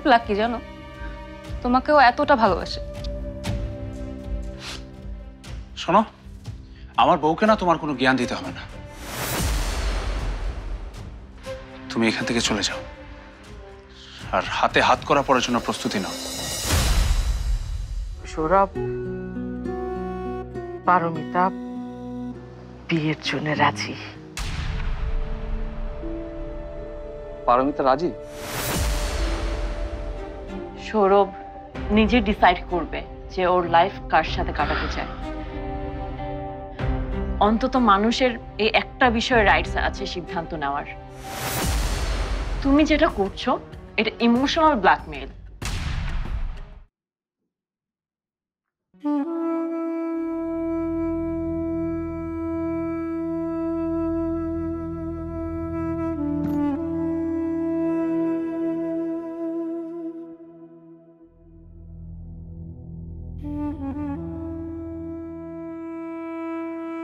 খুব লাকি জানো, তোমাকেও এতটা ভালোবাসে। শোনো, আমার বউকে না তোমার কোনো জ্ঞান দিতে হবে না। তুমি এখান থেকে চলে যাও, আর হাতে হাত করা পড়ার জন্য প্রস্তুতি নাও। সৌরভ, পারমিতা বিয়ের জন্য রাজি। পারমিতা রাজি? সৌরভ নিজে ডিসাইড করবে যে ওর লাইফ কার সাথে কাটাতে চায়। অন্তত মানুষের এই একটা বিষয়ে রাইটস আছে সিদ্ধান্ত নেওয়ার। তুমি যেটা করছো এটা ইমোশনাল ব্ল্যাকমেইল।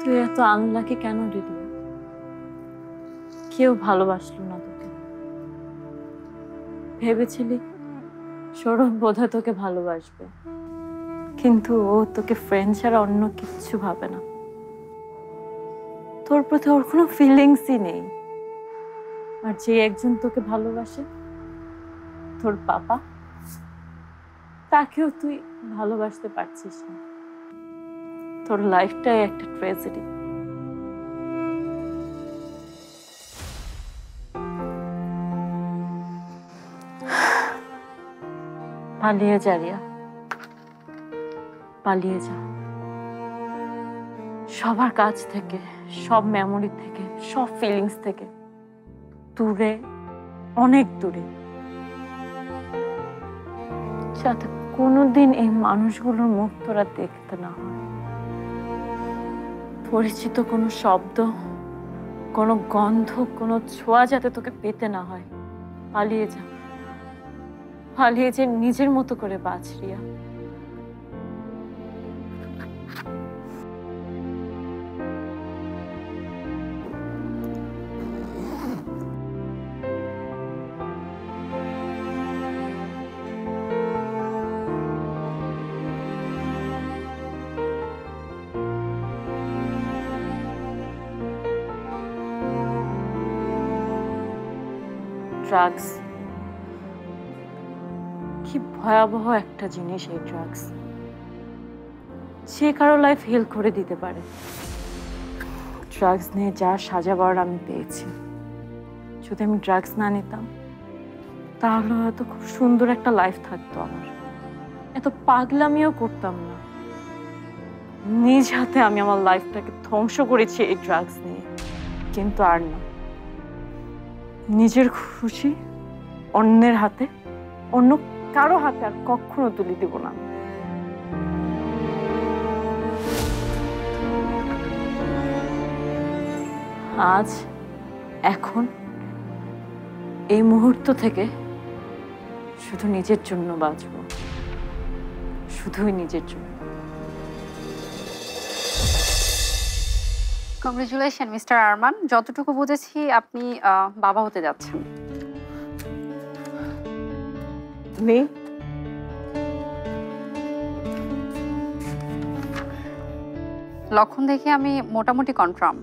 তুই এত আনলাকি কেন দিদি? কেউ ভালোবাসলো না তোকে। ভেবেছিলি সৌরভ বোধহয় তোকে ভালোবাসবে, কিন্তু ও তোকে ফ্রেন্ড ছাড়া অন্য কিচ্ছু ভাবে না। তোর প্রতি ওর কোনো ফিলিংসই নেই। আর যে একজন তোকে ভালোবাসে, তোর পাপা, তাকেও তুই ভালোবাসতে পারছিস না। তোর লাইফটাই একটা ট্র্যাজেডি। পালিয়ে যা রিয়া, পালিয়ে যা সবার কাছ থেকে, সব মেমোরি থেকে, সব ফিলিংস থেকে দূরে, অনেক দূরে, যাতে কোনোদিন এই মানুষগুলোর মুখ তোরা দেখতে না হয়। পরিচিত কোনো শব্দ, কোনো গন্ধ, কোনো ছোঁয়া যাতে তোকে পেতে না হয়। পালিয়ে যা, পালিয়ে যে নিজের মতো করে বাঁচ রিয়া। ড্রাগস কি ভয়াবহ একটা জিনিস। এই ড্রাগস যে কারো লাইফ হেল করে দিতে পারে। ড্রাগস নিয়ে যা সাজাবার আমি পেয়েছি, যদি আমি ড্রাগস না নিতাম তাহলে হয়তো খুব সুন্দর একটা লাইফ থাকতো আমার। এত পাগলামিও করতাম না। নিজ হাতে আমি আমার লাইফটাকে ধ্বংস করেছি এই ড্রাগস নিয়ে। কিন্তু আর না, নিজের খুশি অন্যের হাতে, অন্য কারো হাতে আর কখনো তুলে দিব না। আজ, এখন, এই মুহূর্ত থেকে শুধু নিজের জন্য বাঁচবো, শুধুই নিজের জন্য। কংগ্রেচুলেশন মিস্টার আরমান, যতটুকু বুঝেছি আপনি বাবা হতে যাচ্ছেন। লক্ষণ দেখে আমি মোটামুটি কনফার্ম।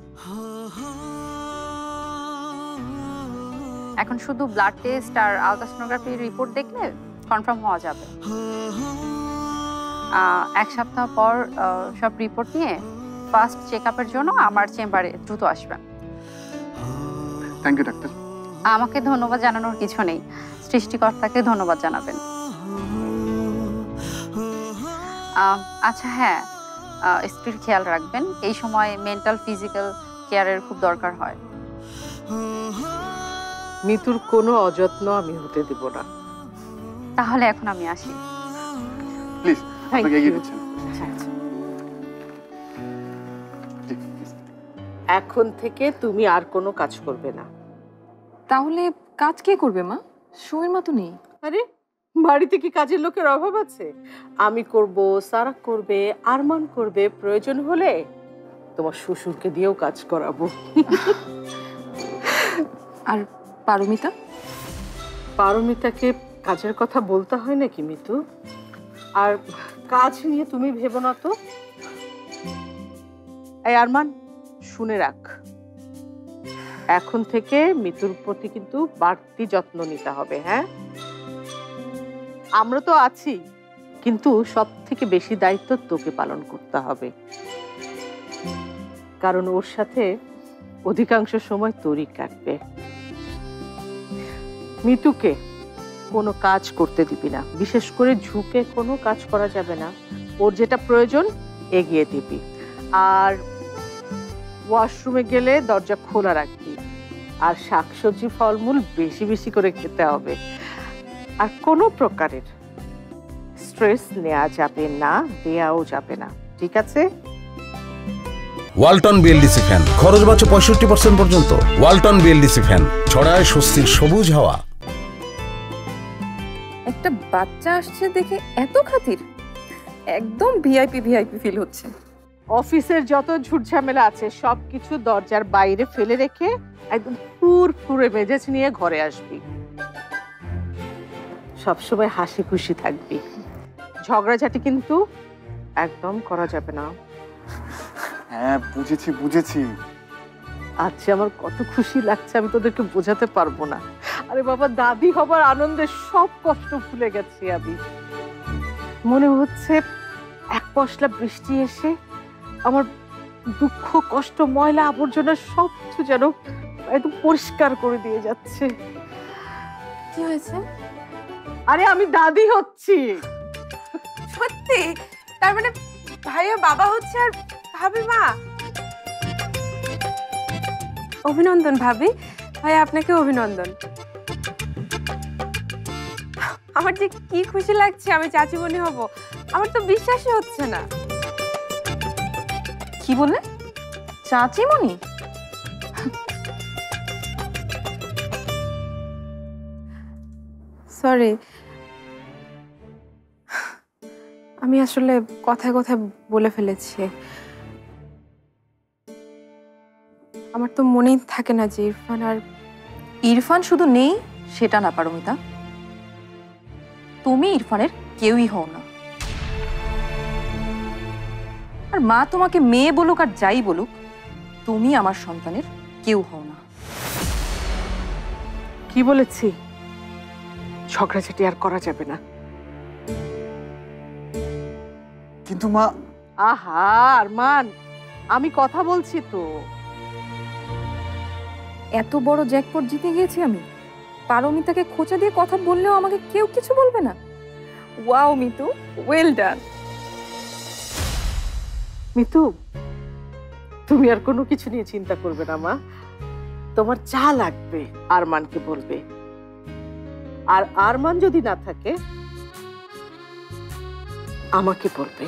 এখন শুধু ব্লাড টেস্ট আর আলট্রাসোনোগ্রাফি রিপোর্ট দেখলে কনফার্ম হওয়া যাবে। এক সপ্তাহ পর সব রিপোর্ট নিয়ে ফার্স্ট চেক আপের জন্য আমার চেম্বারে দ্রুত আসবেন। Thank you doctor. আমাকে ধন্যবাদ জানানোর কিছু নেই, সৃষ্টিকর্তাকে ধন্যবাদ জানাবেন। আচ্ছা হ্যাঁ, স্ত্রীর খেয়াল রাখবেন। এই সময় মেন্টাল ফিজিক্যাল কেয়ারের খুব দরকার হয়। মিতুর কোনো অযত্ন আমি হতে দিব না। তাহলে এখন আমি আসি। প্লিজ, আপনাকে এগিয়ে দিচ্ছেন। এখন থেকে তুমি আর কোনো কাজ করবে না। তাহলে কাজ কে করবে মা? সুমির মা তো নেই। আরে বাড়িতে কি কাজের লোকের অভাব আছে? আমি করব, সারা করবে, আরমান করবে, প্রয়োজন হলে তোমার শ্বশুরকে দিয়েও কাজ করাবো। আর পারমিতা? পারমিতাকে কাজের কথা বলতে হয় নাকি মিতু? আর কাজ নিয়ে তুমি ভেবো না তো। এই আরমান, শুনে রাখ, এখন থেকে মিতুর প্রতি কিন্তু বাড়তি যত্ন নিতে হবে। হ্যাঁ, আমরা তো আছি, কিন্তু সব থেকে বেশি দায়িত্ব তোকে পালন করতে হবে, কারণ ওর সাথে অধিকাংশ সময় তোরই কাটবে। মিতুকে কোনো কাজ করতে দিবি না, বিশেষ করে ঝুঁকে কোনো কাজ করা যাবে না। ওর যেটা প্রয়োজন এগিয়ে দিবি। আর ওয়াশরুমে গেলে দরজা খোলা রাখবি। আর শাকসবজি ফলমূল বেশি বেশি করে খেতে হবে। আর কোনো প্রকারের স্ট্রেস নেওয়া যাবে না, দেওয়াও যাবে না, ঠিক আছে? ওয়ালটন বিএলডিসি ফ্যান, খরচ বাঁচে 65% পর্যন্ত। ওয়ালটন বিএলডিসি ফ্যান ছড়ায় স্বস্তির সবুজ হাওয়া। একটা বাচ্চা আসছে দেখে এত খাতির, একদম ভিআইপি ভিআইপি ফিল হচ্ছে। অফিসের যত ঝুটঝামেলা আছে সবকিছু দরজার বাইরে ফেলে রেখে একদম ফুরফুরে মেজাজ নিয়ে ঘরে আসবি। সবসময় হাসি খুশি থাকবি। ঝগড়াঝাটি কিন্তু একদম করা যাবে না। হ্যাঁ, বুঝেছি বুঝেছি। আজকে আমার কত খুশি লাগছে, আমি তোদেরকে বোঝাতে পারবো না। আরে বাবা, দাদি হবার আনন্দে সব কষ্ট ভুলে গেছি আমি। মনে হচ্ছে এক পশলা বৃষ্টি এসে আমার দুঃখ, কষ্ট, ময়লা, আবর্জনা সবকিছু যেন একদম পরিষ্কার করে দিয়ে যাচ্ছে। কি হয়েছে? আরে আমি দাদি হচ্ছি। সত্যি? তার মানে ভাইয়া বাবা হচ্ছে আর ভাবি মা? অভিনন্দন ভাবি, ভাই আপনাকে অভিনন্দন। আমার যে কি খুশি লাগছে, আমি চাচিমণি হব, আমার তো বিশ্বাসই হচ্ছে না। কি বললে? চাচিমণি? সরি, আমি আসলে কথায় কথায় বলে ফেলেছি। আমার তো মনেই থাকে না যে ইরফান শুধু নেই সেটা না পারমিতা, তুমি ইরফানের কেউই হও না। আর মা তোমাকে মেয়ে বলুক আর যাই বলুক, তুমি আমার সন্তানের কেউ হও না। কি বলেছি? ঝগড়াঝাটি আর করা যাবে না। কিন্তু মা। আহা আরমান, আমি কথা বলছি তো। এত বড় জ্যাকপট জিতে গিয়েছি আমি, পারমিতাকে খোঁচা দিয়ে কথা বললেও আমাকে কেউ কিছু বলবে না। Wow Mitu, well done. Mitu, তুমি আর কোনো কিছু নিয়ে চিন্তা করবে না মা। তোমার যা লাগবে আরমানকে বলবে, আর আরমান যদি না থাকে আমাকে বলবে।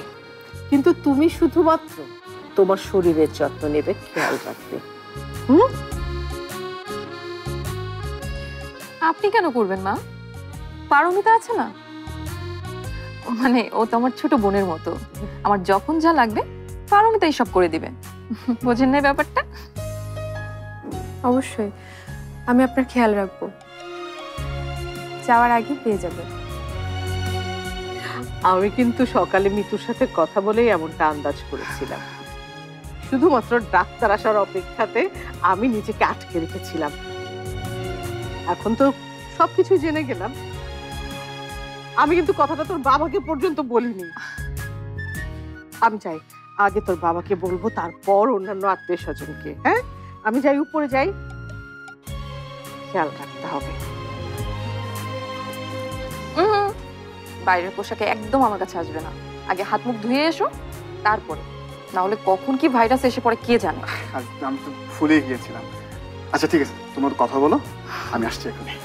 কিন্তু তুমি শুধুমাত্র তোমার শরীরের যত্ন নেবে, খেয়াল রাখবে। আপনি কেন করবেন মা? পারমিতা আছে না? মানে ও তো আমার ছোট বোনের মতো, আমার যখন যা লাগবে পারমিতাই সব করে দিবে। বোঝেন না ব্যাপারটা? অবশ্যই আমি আপনার খেয়াল রাখবো, যাওয়ার আগে পেয়ে যাবে। আমি কিন্তু সকালে মিতুর সাথে কথা বলেই এমনটা আন্দাজ করেছিলাম। শুধুমাত্র ডাক্তার আসার অপেক্ষাতে আমি নিজেকে আটকে রেখেছিলাম। এখন তো সবকিছু জেনে গেলাম। আমি কিন্তু কথাটা তোর বাবাকে পর্যন্ত বলিনি। আমি চাই আগে তোর বাবাকে বলবো, তারপর অন্যান্য আত্মীয় স্বজনকে। হ্যাঁ, আমি যাই, উপরে যাই, খেয়াল রাখতে হবে। বাইরের পোশাকে একদম আমার কাছে আসবে না। আগে হাত মুখ ধুয়ে এসো, তারপরে। না হলে কখন কি ভাইরাস এসে পড়ে কে জানে। আমি তো ভুলে গিয়েছিলাম। আচ্ছা ঠিক আছে, তোমার কথা বলো, আমি আসছি এখনই।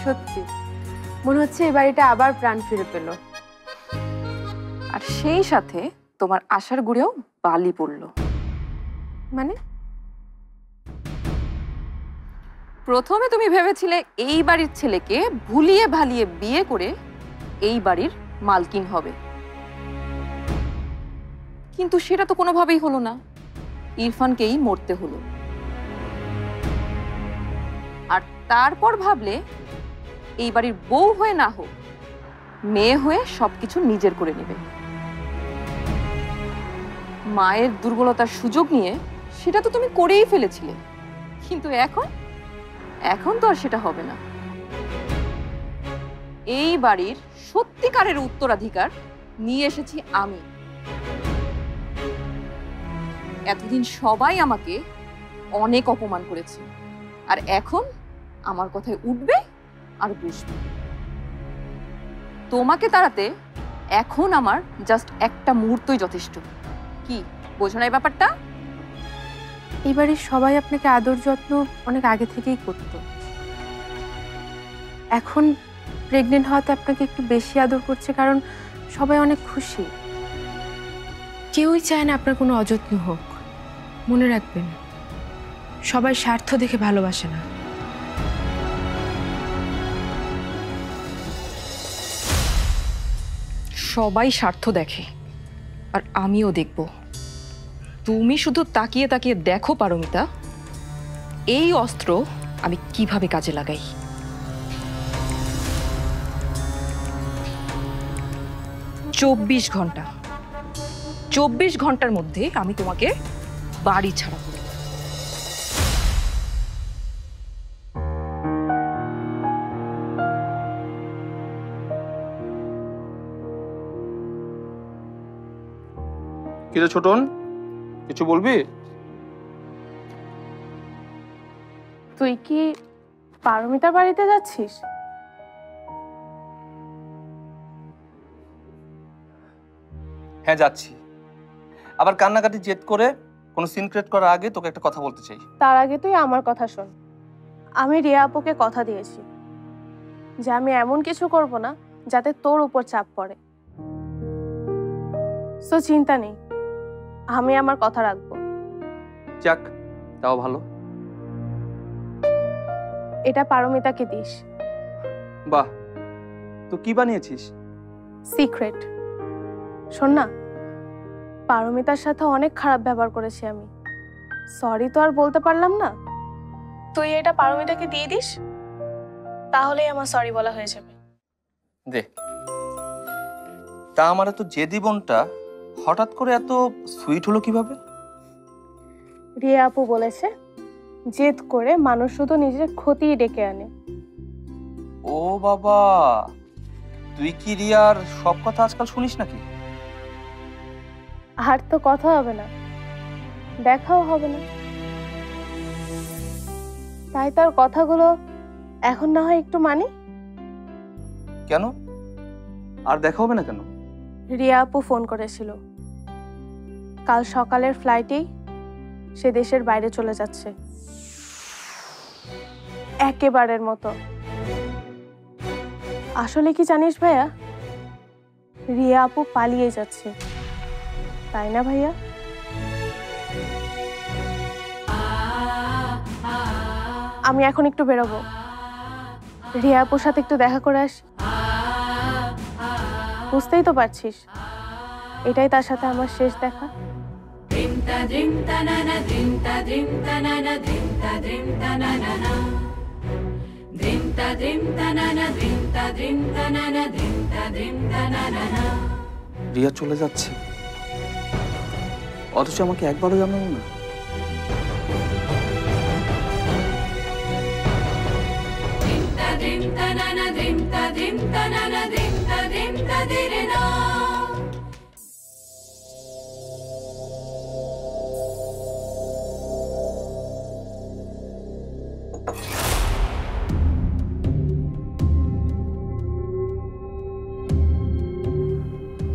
সত্যি মনে হচ্ছে এই বাড়িটা আবার প্রাণ ফিরে পেল। আর সেই সাথে তোমার আশার গুড়েও বালি পড়লো। মানে প্রথমে তুমি ভেবেছিলে এই বাড়ির ছেলেকে ভুলিয়ে ভালিয়ে বিয়ে করে এই বাড়ির মালকিন হবে, কিন্তু সেটা তো কোনোভাবেই হলো না। ইরফানকেই মরতে হলো। আর তারপর ভাবলে এই বাড়ির বউ হয়ে না হোক, মেয়ে হয়ে সবকিছু নিজের করে নেবে। মায়ের দুর্বলতার সুযোগ নিয়ে সেটা তো তুমি করেই ফেলেছিলে, কিন্তু এখন তো আর সেটা হবে না। এই বাড়ির সত্যিকারের উত্তরাধিকার নিয়ে এসেছি আমি। এতদিন সবাই আমাকে অনেক অপমান করেছে, আর এখন আমার কথায় উঠবে আর বসবে। তোমাকে তাড়াতে এখন আমার জাস্ট একটা মুহূর্তই যথেষ্ট। কি বোঝো না এই ব্যাপারটা? এই বাড়ির সবাই আপনাকে আদর যত্ন অনেক আগে থেকেই করতো। এখন প্রেগনেন্ট হওয়াতে আপনাকে একটু বেশি আদর করছে, কারণ সবাই অনেক খুশি। কেউই চায় না আপনার কোনো অযত্ন হোক। মনে রাখবেন, সবাই স্বার্থ দেখে ভালোবাসে না। সবাই স্বার্থ দেখে, আর আমিও দেখব। তুমি শুধু তাকিয়ে তাকিয়ে দেখো পারমিতা, এই অস্ত্র আমি কিভাবে কাজে লাগাই। 24 ঘন্টা, 24 ঘন্টার মধ্যে আমি তোমাকে বাড়ি ছাড়া করব। কিরে ছোটন, কিছু বলবি? তুই কি পারমিতার বাড়িতে যাচ্ছিস? হ্যাঁ যাচ্ছি। আবার কান্নাকাটি জেদ করে কোনো সিন ক্রিয়েট করার আগে তোকে একটা কথা বলতে চাই। তার আগে তুই আমার কথা শোন। আমি রিয়া আপুকে কথা দিয়েছি যে আমি এমন কিছু করব না যাতে তোর উপর চাপ পড়ে। সো চিন্তা নেই, আমি আমার কথা রাখবো। যাক, তাও ভালো। এটা পারমিতাকে দিস। বাহ, তো কি বানিয়েছিস? সিক্রেট। শোন না, পারমিতার সাথে অনেক খারাপ ব্যবহার করেছি আমি। সরি তো আর বলতে পারলাম না। তুই এটা পারমিতাকে দিয়ে দিস, তাহলেই আমার সরি বলা হয়ে যাবে। দে। তা আমার এত জেদি বোনটা হঠাৎ করে এত সুইট হলো কিভাবে? রিয়া আপু বলেছে, জেদ করে মানুষ শুধু নিজের ক্ষতি ডেকে আনে। ও বাবা, তুই কি রিয়ার সব কথা আজকাল শুনিস নাকি? আর তো কথা হবে না, দেখাও হবে না, তাই তার কথাগুলো এখন না হয় একটু মানি। কেন? আর দেখা হবে না কেন? রিয়া আপু ফোন করেছিল, কাল সকালের ফ্লাইটেই সে দেশের বাইরে চলে যাচ্ছে, একেবারের মতো। আসলে কি জানিস ভাইয়া, রিয়া আপু পালিয়ে যাচ্ছে, তাই না ভাইয়া? আমি এখন একটু বেরোবো, রিয়া আপুর সাথে একটু দেখা করে আসি। বুঝতেই তো পারছিস, এটাই তার সাথে আমার শেষ দেখা। রিয়া চলে যাচ্ছে, অথচ আমাকে একবারও জানালো না।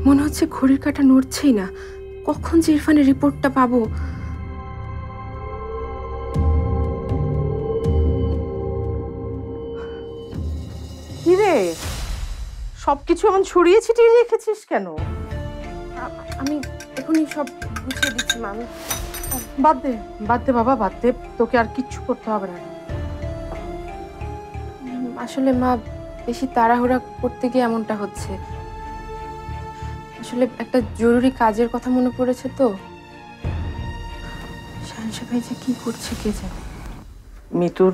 মনে হচ্ছে ঘড়ির কাঁটা নড়ছেই না, কখন যে ইরফানের রিপোর্টটা পাবো। কিরে, সবকিছু এমন ছড়িয়ে ছিটিয়ে রেখেছিস কেন? আমি এখনই সব গুছিয়ে দিচ্ছি মা। আমি বাদ দে, বাদ দে বাবা, বাদ দে, তোকে আর কিচ্ছু করতে হবে না। আসলে মা, বেশি তাড়াহুড়া করতে গিয়ে এমনটা হচ্ছে। আসলে একটা জরুরি কাজের কথা মনে পড়েছে তো। শাহিন ভাই যে কি করছে কে জানে। মিতুর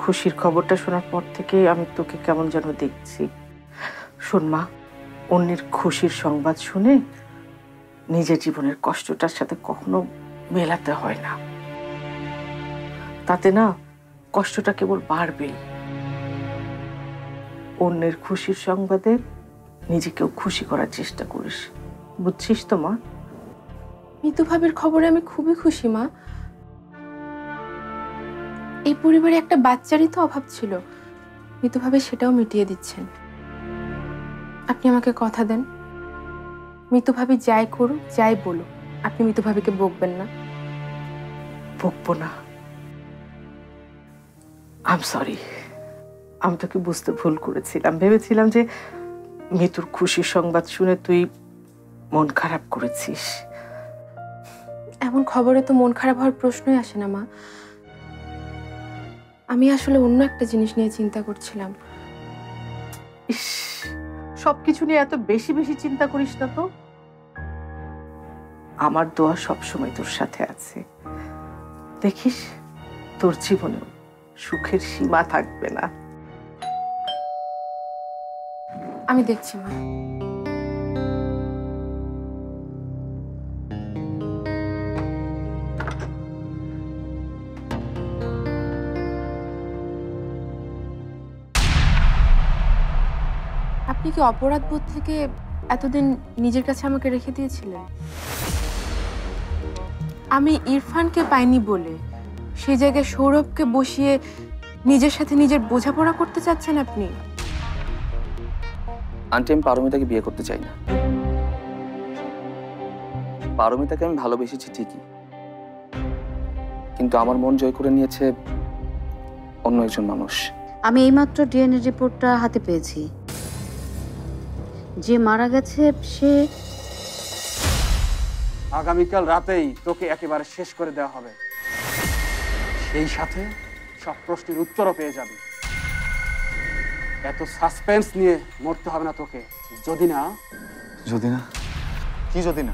খুশির খবরটা শোনার পর থেকে আমি তোকে কেমন যেন দেখছি। শোন মা, অন্যের খুশির সংবাদ শুনে নিজের জীবনের কষ্টটার সাথে কখনো মেলাতে হয় না, তাতে না কষ্টটা কেবল বাড়বেই। অন্যের খুশির সংবাদে নিজেকেও খুশি করার চেষ্টা করিস, বুঝছিস তো মা? মিতু ভাবির খবরে আমি খুবই খুশি মা। এই পরিবারে একটা বাচ্চারই তো অভাব ছিল, মিতু ভাবি সেটাও মিটিয়ে দিচ্ছেন। আপনি আমাকে কথা দেন, মিতু ভাবি যাই করুক যাই বলুক আপনি মিতু ভাবিকে বকবেন না। বকবো না, আই এম সরি। আমি তোকে বুঝতে ভুল করেছিলাম, ভেবেছিলাম যে মিতুর খুশির সংবাদ শুনে তুই মন খারাপ করেছিস। এমন খবরে তো মন খারাপ হওয়ার প্রশ্নই আসে না মা। আমি আসলে অন্য একটা জিনিস নিয়ে চিন্তা করছিলাম। ইস, সবকিছু নিয়ে এত বেশি বেশি চিন্তা করিস না তো। আমার দোয়া সবসময় তোর সাথে আছে, দেখিস তোর জীবনেও সুখের সীমা থাকবে না। আমি দেখছি মা। আপনি কি অপরাধ বোধ থেকে এতদিন নিজের কাছে আমাকে রেখে দিয়েছিলেন? আমি ইরফানকে পাইনি বলে সেই জায়গায় সৌরভকে বসিয়ে নিজের সাথে নিজের বোঝাপড়া করতে চাচ্ছেন আপনি? আন্টি, আমি পারমিতাকে বিয়ে করতে চাই না। পারমিতাকে আমি ভালোবেসেছি ঠিকই, কিন্তু আমার মন জয় করে নিয়েছে অন্য একজন মানুষ। আমি এইমাত্র ডিএনএ রিপোর্টটা হাতে পেয়েছি। যে মারা গেছে সে আগামীকাল রাতেই তোকে একেবারে শেষ করে দেওয়া হবে, সেই সাথে সব প্রশ্নের উত্তরও পেয়ে যাবি। এত সাসপেন্স নিয়ে মরতে হবে না তোকে। যদি না যদি না কি যদি না